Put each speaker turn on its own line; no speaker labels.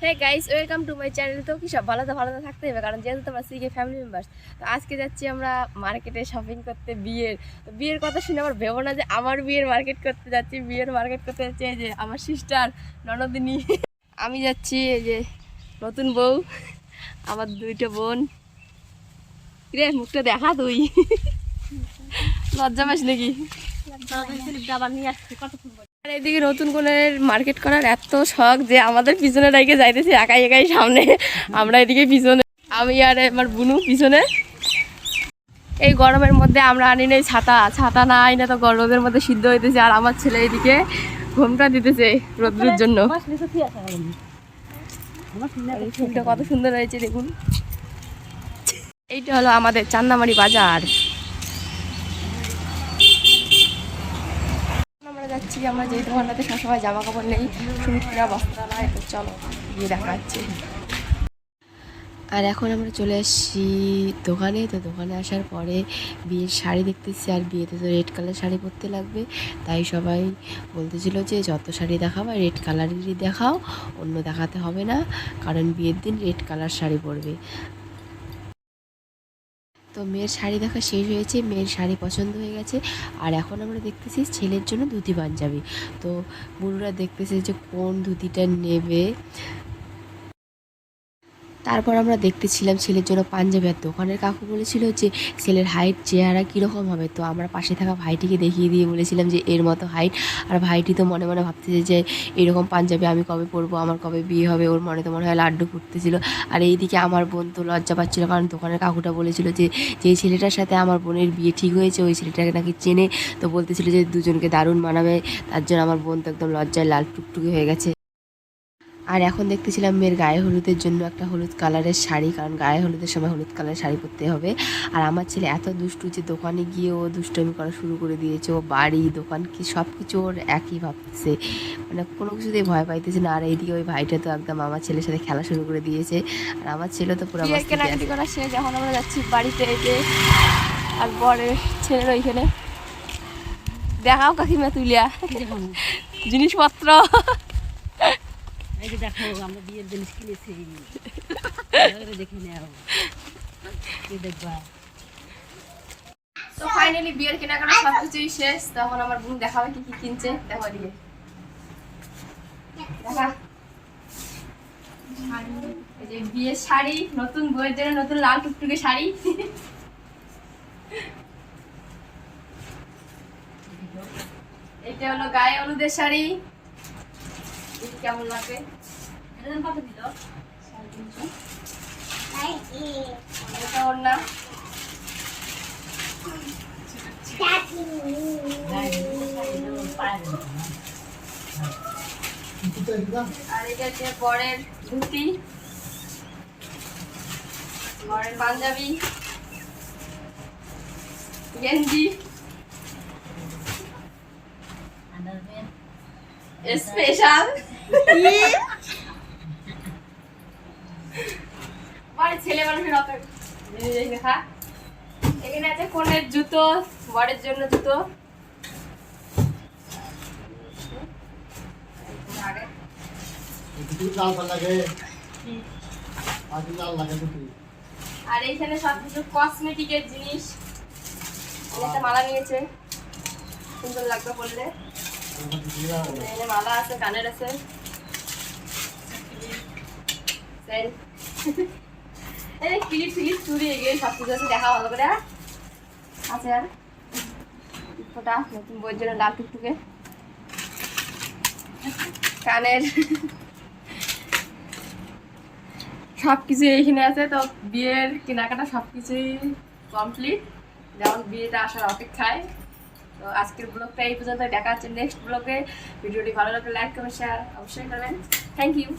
হ্যাঁ guys, welcome to my channel. তো কি সব ভালো থাকতে হবে, কারণ যেহেতু তোমরা সিকে ফ্যামিলি মেম্বার্স। তো আজকে যাচ্ছি আমরা মার্কেটে শপিং করতে। বিয়ের কথা শুনে আমার ভেবো না যে আমার বিয়ের মার্কেট করতে যাচ্ছি। বিয়ের মার্কেট করতে যাচ্ছি এই যে আমার সিস্টার ননদিনী। আমি যাচ্ছি এই যে নতুন বউ, আমার দুইটা বোন। রে মুখটা দেখা তুই, লজ্জা পাস নাকি? আর এদিকে নতুন কোণের মার্কেট করার এত শখ যে আমাদের পিছনে রেখে যাইতেছি একাই একাই সামনে, আমরা এদিকে পিছনে, আমি আর আমার বুনু পিছনে। এই গরমের মধ্যে আমরা আনি নেই ছাতা না আই না তো রোদের মধ্যে সিদ্ধ হইতেছে। আর আমার ছেলে এদিকে ঘোমটা দিতেছে রোদ্রের জন্য। ফুলটা কত সুন্দর হয়েছে দেখুন। এইটা হলো আমাদের চান্নামারি বাজার। আমরা যাচ্ছি, আমরা যেই দোকানটাতে সবসময় জামা কাপড় নেই, সুমিত্রা বস্ত্রালয়। তো চলো গিয়ে দেখা যাচ্ছে। আর এখন আমরা চলে আসছি দোকানে। তো দোকানে আসার পরে বিয়ের শাড়ি দেখতেছি, আর বিয়েতে তো রেড কালার শাড়ি পরতে লাগবে। তাই সবাই বলতেছিল যে যত শাড়ি দেখাবা রেড কালারেরই দেখাও, অন্য দেখাতে হবে না, কারণ বিয়ের দিন রেড কালার শাড়ি পরবে। তো মেয়ের শাড়ি দেখা শেষ হয়েছে, মেয়ের শাড়ি পছন্দ হয়ে গেছে। আর এখন আমরা দেখতেছি ছেলের জন্য ধুতি পাঞ্জাবি। তো বুড়োরা দেখতেছে যে কোন ধুতিটা নেবে। তারপর আমরা দেখতেছিলাম ছেলের জন্য পাঞ্জাবি। আর দোকানের কাকু বলেছিল যে ছেলের হাইট চেহারা কীরকম হবে। তো আমরা পাশে থাকা ভাইটিকে দেখিয়ে দিয়ে বলেছিলাম যে এর মতো হাইট। আর ভাইটি তো মনে মনে ভাবতেছে যে এরকম পাঞ্জাবি আমি কবে পরবো, আমার কবে বিয়ে হবে। ওর মনে তো মনে হয় লাড্ডু ফুটতেছিল। আর এইদিকে আমার বোন তো লজ্জা পাচ্ছিল, কারণ দোকানের কাকুটা বলেছিল যে যেই ছেলেটার সাথে আমার বোনের বিয়ে ঠিক হয়েছে ওই ছেলেটাকে নাকি চেনে। তো বলতেছিল যে দুজনকে দারুণ মানাবে। তার জন্য আমার বোন তো একদম লজ্জায় লাল টুকটুকে হয়ে গেছে। আর এখন দেখতেছিলাম মেয়ের গায়ে হলুদের জন্য একটা হলুদ কালারের শাড়ি, কারণ গায়ে হলুদের সময় হলুদ কালারের শাড়ি পরতে হবে। আর আমার ছেলে এত দুষ্টু যে দোকানে গিয়ে ও দুষ্টুমি করা শুরু করে দিয়েছে। ও বাড়ি দোকান কি সব কিছু ওর একই ভাবতেছে, মানে কোনো কিছুতেই ভয় পাইতেছে না। আর এইদিকে ওই ভাইটা তো একদম আমার ছেলের সাথে খেলা শুরু করে দিয়েছে। আর আমার ছেলে তো পুরো কেনাকাটি করা শেষ, যখন আমরা যাচ্ছি বাড়িতে। এই যে আর বরের ছেলের ওইখানে দেখাও কাকিমা তুলিয়া জিনিসপত্র।
এই যে দেখো আমরা বিয়ের জিনিস কিনেছি, দেখে নাও, দেখবা।
তো ফাইনালি বিয়ের কেনাকাটা সবকিছুই শেষ। তখন আমার বোন দেখাবে কি কি কিনছে। দেখো দিয়ে দেখা, এই যে বিয়ের শাড়ি, নতুন বউয়ের জন্য নতুন লাল টুকটুকে শাড়ি। এটা হলো গায়ে হলুদের শাড়ি, কেমন লাগবে?
কত দিল?
এটা ওর না, আর এটা হচ্ছে বরের ধুতি, বরের পাঞ্জাবি, গেঞ্জি স্পেশাল। ছেলে মানুষের দেখা। এখানে আছে কনের জুতো, বরের জন্য জুতো। আর এইখানে সবকিছু কসমেটিকের জিনিস। একটা মালা নিয়েছে, সুন্দর লাগবে বললে। মালা আছে, কানের আছে, ক্লিপ চুরি এগিয়ে সবকিছু আছে। দেখা ভালো করে আছে। আর ফোটা নতুন বইয়ের জন্য লাল টুকটুকে কানের, সবকিছু এইখানে আছে। তো বিয়ের কেনাকাটা সবকিছুই কমপ্লিট, যেমন বিয়েটা আসার অপেক্ষায়। তো আজকের ব্লগটা এই পর্যন্ত, দেখা হচ্ছে নেক্সট ব্লগে। ভিডিওটি ভালো লাগলে লাইক কমেন্ট শেয়ার অবশ্যই করবেন। Thank you.